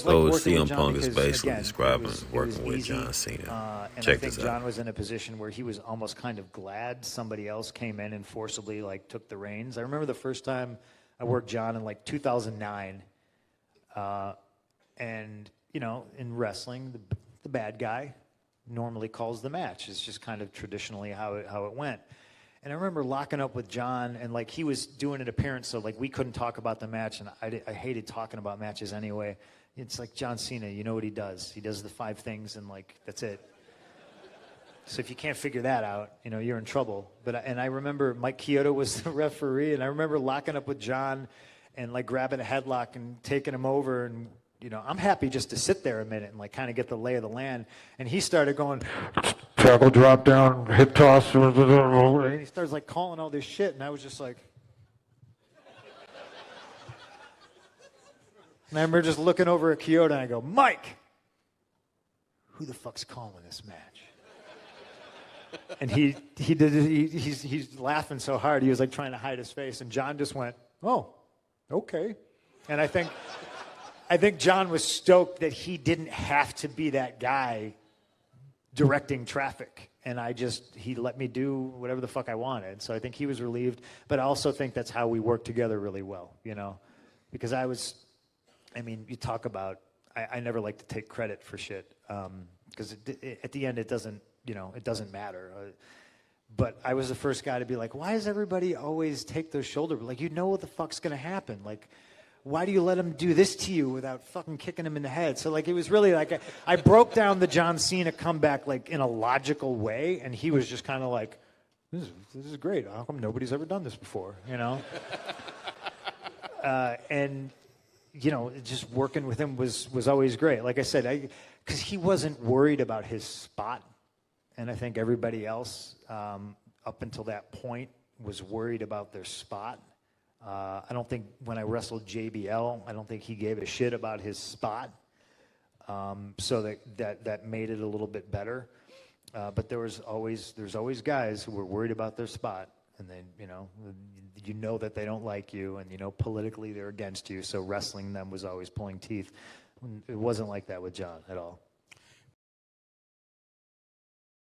always liked So working with CM John Punk is because, basically again, describing it was working with easy, John Cena. and I Check think this John out. was in a position where he was almost kind of glad somebody else came in and forcibly like took the reins. I remember the first time I worked John in like 2009, and you know, in wrestling, the bad guy normally calls the match. It's just kind of traditionally how it went. And I remember locking up with John, and like he was doing an appearance, so like we couldn't talk about the match, and I hated talking about matches anyway. It's like John Cena, you know what he does? He does the 5 things, and like that's it. So if you can't figure that out, you know you're in trouble. And I remember Mike Chiodo was the referee, and I remember locking up with John, and like grabbing a headlock and taking him over, and you know I'm happy just to sit there a minute and like kind of get the lay of the land. And he started going. Tackle, drop down, hip toss, and he starts like calling all this shit, and I was just like, and I remember just looking over at Kyoto, and I go, Mike, who the fuck's calling this match? And he's laughing so hard, he was like trying to hide his face, and John just went, oh, okay. And I think John was stoked that he didn't have to be that guy directing traffic, and he let me do whatever the fuck I wanted. So I think he was relieved, but I also think that's how we worked together really well, you know, because you talk about, I never like to take credit for shit, because at the end it doesn't matter. But I was the first guy to be like, why does everybody always take those shoulder? Like, you know what the fuck's gonna happen. Like, why do you let him do this to you without fucking kicking him in the head? So like it was really like I broke down the John Cena comeback like in a logical way, and he was just kind of like, this is great. How come nobody's ever done this before? You know. And you know, just working with him was always great. Like I said, because he wasn't worried about his spot, and I think everybody else up until that point was worried about their spot. I don't think when I wrestled JBL, I don't think he gave a shit about his spot. So that made it a little bit better. But there's always guys who were worried about their spot, and then you know that they don't like you, and you know politically they're against you. So wrestling them was always pulling teeth. It wasn't like that with John at all.